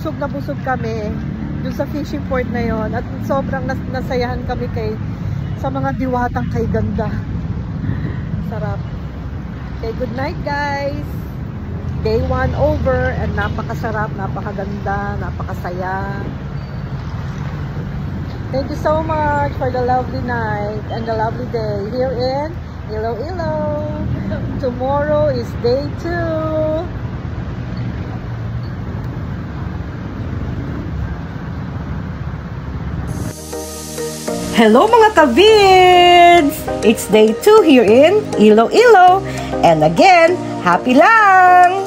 busog na busog kami dun sa fishing port na yon, at sobrang nasayahan kami sa mga diwatang kay ganda. Sarap. Okay, good night guys. Day 1 over and napakasarap, napakaganda, napakasaya. Thank you so much for the lovely night and the lovely day here in Iloilo. Tomorrow is day 2. Hello mga kavids! It's day 2 here in Iloilo. And again, happy lang!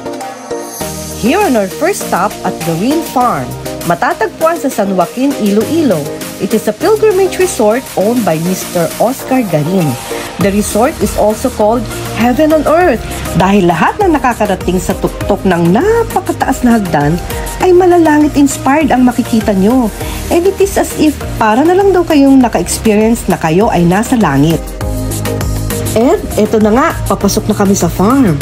Here on our first stop at Garin Farm, matatagpuan sa San Joaquin, Iloilo. It is a pilgrimage resort owned by Mr. Oscar Garin. The resort is also called Heaven on Earth dahil lahat ng nakakarating sa tuktok ng napakataas na hagdan ay malalangit-inspired ang makikita nyo. And it is as if para na lang daw kayong naka-experience na kayo ay nasa langit. And eto na nga, papasok na kami sa farm.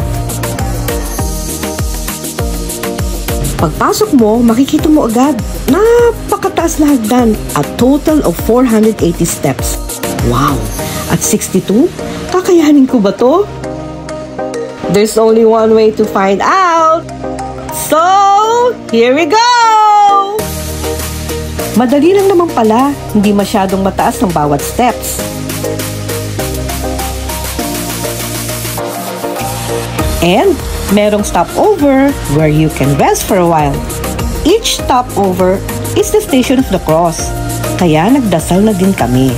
Pagpasok mo, makikita mo agad, napakataas na hagdan, a total of 480 steps. Wow! At 62? Kakayanin ko ba to? There's only one way to find out. So, here we go! Madali lang naman pala, hindi masyadong mataas ang bawat steps. And merong stopover where you can rest for a while. Each stopover is the Station of the Cross, kaya nagdasal na din kami.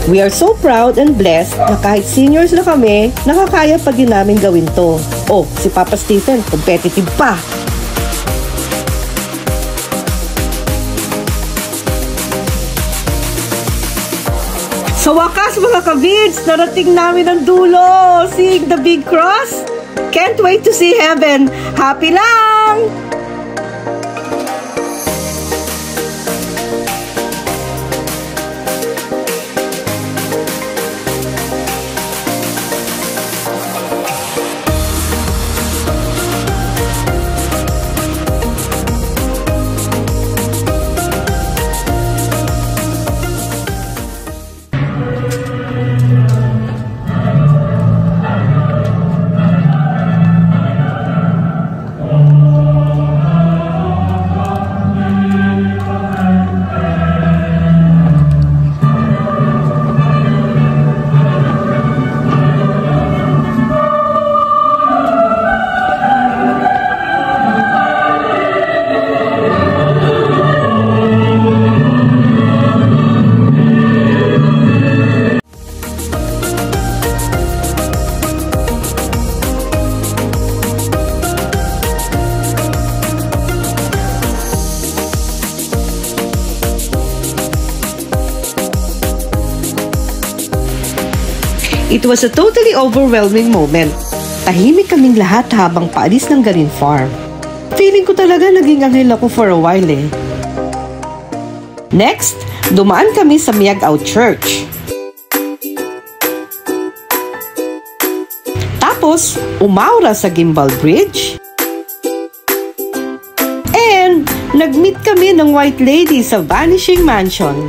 We are so proud and blessed na kahit seniors na kami, nakakaya pa din namin gawin to. Oh, si Papa Stephen, competitive pa! Sa wakas mga kavids, narating namin ang dulo! Seeing the big cross? Can't wait to see heaven! Happy lang! It was a totally overwhelming moment. Tahimik kaming lahat habang paalis ng Garin Farm. Feeling ko talaga naging anghel ako for a while eh. Next, dumaan kami sa Miagao Church. Tapos, umaura sa Gimbal Bridge. And, nag-meet kami ng White Lady sa Vanishing Mansion.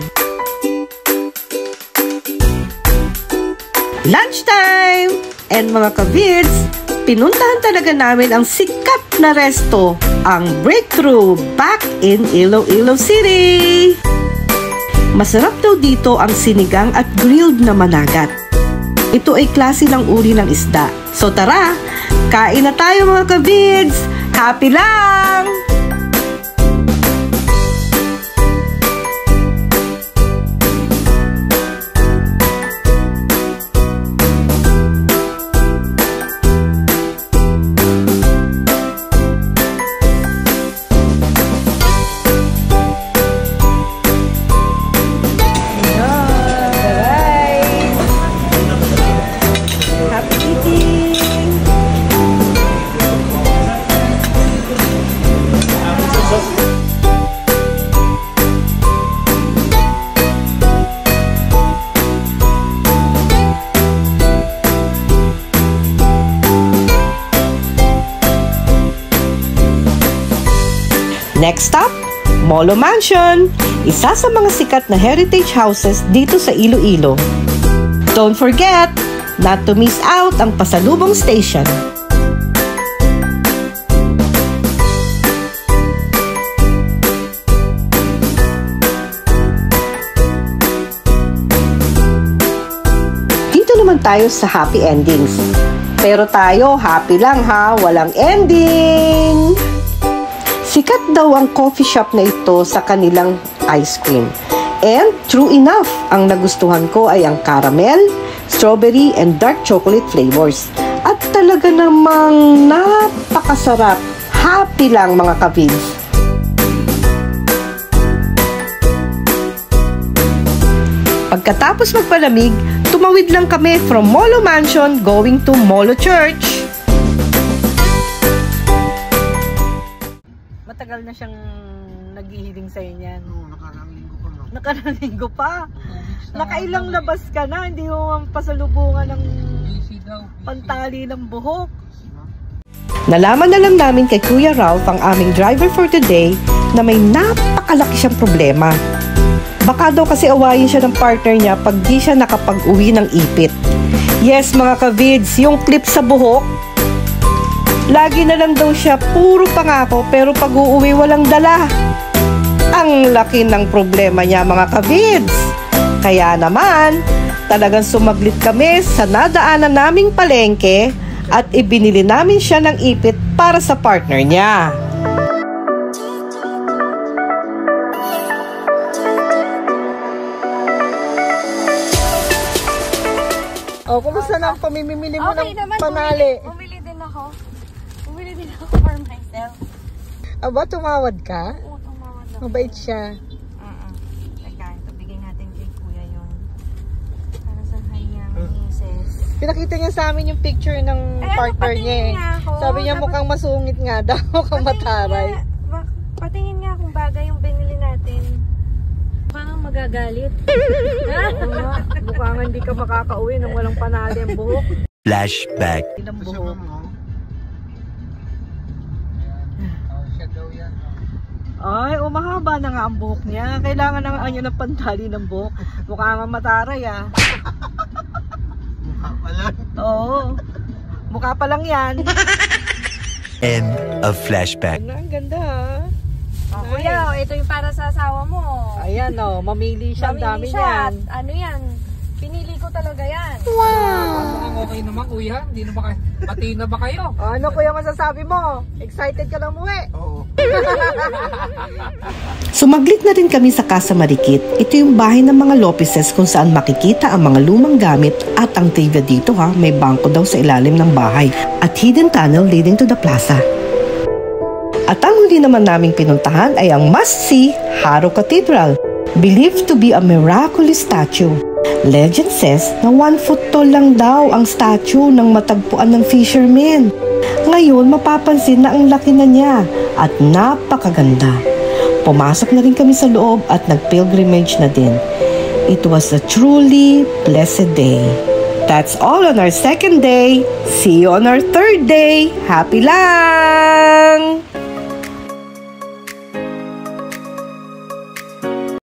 Lunchtime! And mga kavids, pinuntahan talaga namin ang sikat na resto, ang Breakthrough back in Iloilo City. Masarap daw dito ang sinigang at grilled na managat. Ito ay klase ng uri ng isda. So tara, kain na tayo mga kavids! Happy lang! Next stop, Molo Mansion, isa sa mga sikat na heritage houses dito sa Iloilo. Don't forget not to miss out ang pasalubong station. Dito naman tayo sa happy endings. Pero tayo, happy lang ha, walang ending! Sikat daw ang coffee shop na ito sa kanilang ice cream. And true enough, ang nagustuhan ko ay ang caramel, strawberry, and dark chocolate flavors. At talaga namang napakasarap. Happy lang mga ka-vids. Pagkatapos magpalamig, tumawid lang kami from Molo Mansion going to Molo Church. Matagal na siyang naghihiling sa'yo niyan. Oo, nakarang linggo pa. No? Nakarang linggo pa? Nakailang labas ka na, hindi mo pasalubungan ng pantali ng buhok. Nalaman na lang namin kay Kuya Ralph, ang aming driver for today, na may napakalaki siyang problema. Baka daw kasi awayin siya ng partner niya pag di siya nakapag-uwi ng ipit. Yes mga ka-vids, yung clip sa buhok, lagi na lang daw siya puro pangako pero pag uuwi walang dala. Ang laki ng problema niya mga ka-vids. Kaya naman, talagang sumaglit kami sa nadaanan naming palengke at ibinili namin siya ng ipit para sa partner niya. Oh, kumusta na ang pamimili mo ng panali? Bumili din ako. Bumili din ako for myself. Aba, tumawad ka? Oo, tumawad ako. Mabait siya. Teka, ito bigay natin kay Kuya yung para sa kanyang misis. Pinakita niya sa amin yung picture ng partner niya eh. Sabi niya mukhang masungit nga daw, mukhang mataray. Patingin nga kung bagay yung binili natin. Mukhang magagalit. Mukhang hindi ka makakauwi nang walang panali ang buhok. Flashback. Ilang buhok. Siya daw yan. Ay, mahaba na nga ang buhok niya. Kailangan na nga niya ng pantali ng buhok. Mukha nga mataray ah. Mukha pa lang. Oo. Mukha pa lang yan. End of flashback. Ang ganda ha. Kuya, ito yung para sa asawa mo. Ayan o, mamili siya. Ang dami siya. niyan. Ano yan? Pinili ko talaga yan. Mukhang okay naman kuya. Hindi na ba kayo? Pati na ba kayo? Ano kuya masasabi mo? Excited ka na umuwi? Oo. Sumaglit na rin kami sa Casa Marikit. Ito yung bahay ng mga Lopezes kung saan makikita ang mga lumang gamit at ang trivia dito ha, may bangko daw sa ilalim ng bahay at hidden tunnel leading to the plaza. At ang huli naman naming pinuntahan ay ang must-see Haro Cathedral, believed to be a miraculous statue. Legend says na 1 foot tall lang daw ang statue ng matagpuan ng fishermen. Ngayon mapapansin na ang laki na niya at napakaganda. Pumasok na rin kami sa loob at nag-pilgrimage na din. It was a truly blessed day. That's all on our second day. See you on our third day. Happy lang!